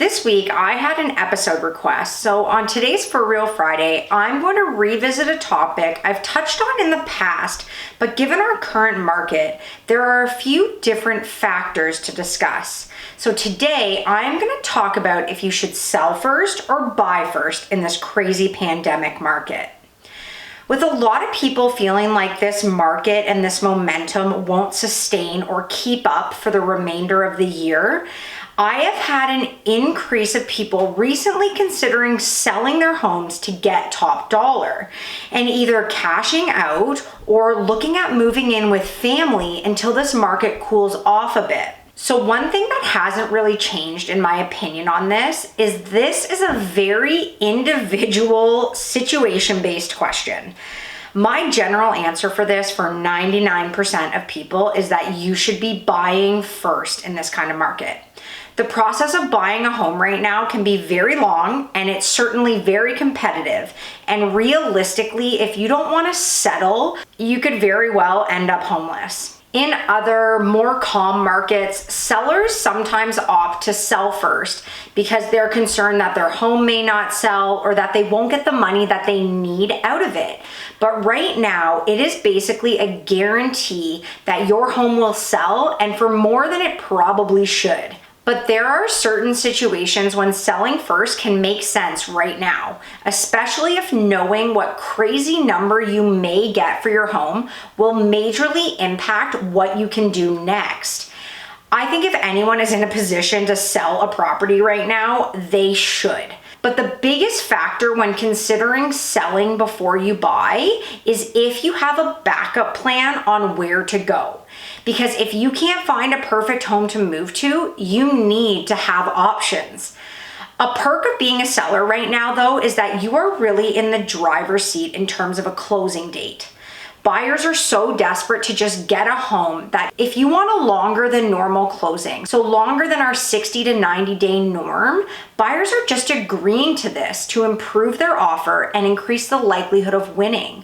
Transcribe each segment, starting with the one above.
This week, I had an episode request. So on today's For Real Friday, I'm going to revisit a topic I've touched on in the past, but given our current market, there are a few different factors to discuss. So today, I'm going to talk about if you should sell first or buy first in this crazy pandemic market. With a lot of people feeling like this market and this momentum won't sustain or keep up for the remainder of the year, I have had an increase of people recently considering selling their homes to get top dollar and either cashing out or looking at moving in with family until this market cools off a bit. So one thing that hasn't really changed in my opinion on this is a very individual situation-based question. My general answer for this for 99% of people is that you should be buying first in this kind of market. The process of buying a home right now can be very long and it's certainly very competitive. And realistically, if you don't want to settle, you could very well end up homeless. In other more calm markets, sellers sometimes opt to sell first because they're concerned that their home may not sell or that they won't get the money that they need out of it. But right now, it is basically a guarantee that your home will sell and for more than it probably should. But there are certain situations when selling first can make sense right now, especially if knowing what crazy number you may get for your home will majorly impact what you can do next. I think if anyone is in a position to sell a property right now, they should. But the biggest factor when considering selling before you buy is if you have a backup plan on where to go. Because if you can't find a perfect home to move to, you need to have options. A perk of being a seller right now, though, is that you are really in the driver's seat in terms of a closing date. Buyers are so desperate to just get a home that if you want a longer than normal closing, so longer than our 60 to 90 day norm, buyers are just agreeing to this to improve their offer and increase the likelihood of winning.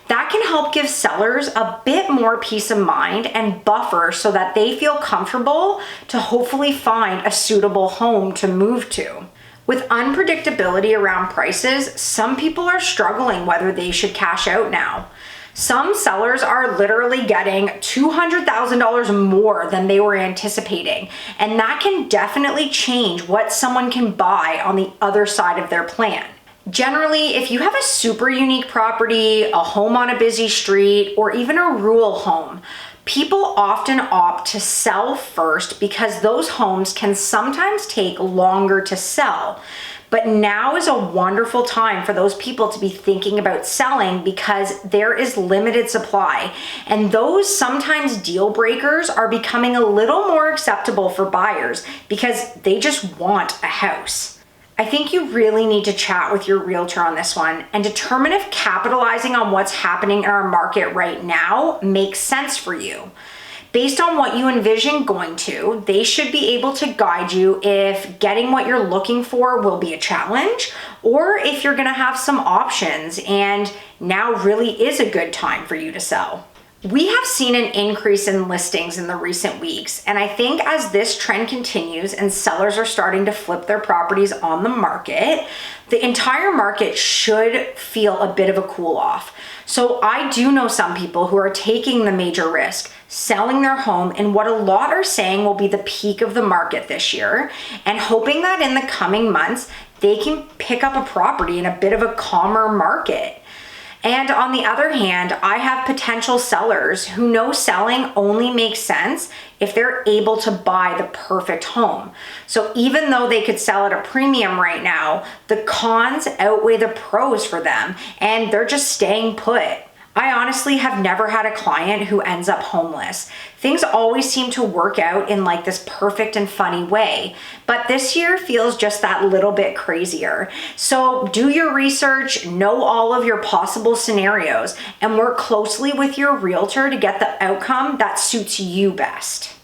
That can help give sellers a bit more peace of mind and buffer so that they feel comfortable to hopefully find a suitable home to move to. With unpredictability around prices, some people are struggling whether they should cash out now. Some sellers are literally getting $200,000 more than they were anticipating, and that can definitely change what someone can buy on the other side of their plan. Generally, if you have a super unique property, a home on a busy street, or even a rural home, people often opt to sell first because those homes can sometimes take longer to sell. But now is a wonderful time for those people to be thinking about selling because there is limited supply. And those sometimes deal breakers are becoming a little more acceptable for buyers because they just want a house. I think you really need to chat with your realtor on this one and determine if capitalizing on what's happening in our market right now makes sense for you. Based on what you envision going to, they should be able to guide you if getting what you're looking for will be a challenge or if you're gonna have some options and now really is a good time for you to sell. We have seen an increase in listings in the recent weeks, and I think as this trend continues and sellers are starting to flip their properties on the market, the entire market should feel a bit of a cool off. So I do know some people who are taking the major risk, selling their home in what a lot are saying will be the peak of the market this year, and hoping that in the coming months, they can pick up a property in a bit of a calmer market. And on the other hand, I have potential sellers who know selling only makes sense if they're able to buy the perfect home. So even though they could sell at a premium right now, the cons outweigh the pros for them and they're just staying put. I honestly have never had a client who ends up homeless. Things always seem to work out in like this perfect and funny way, but this year feels just that little bit crazier. So do your research, know all of your possible scenarios, and work closely with your realtor to get the outcome that suits you best.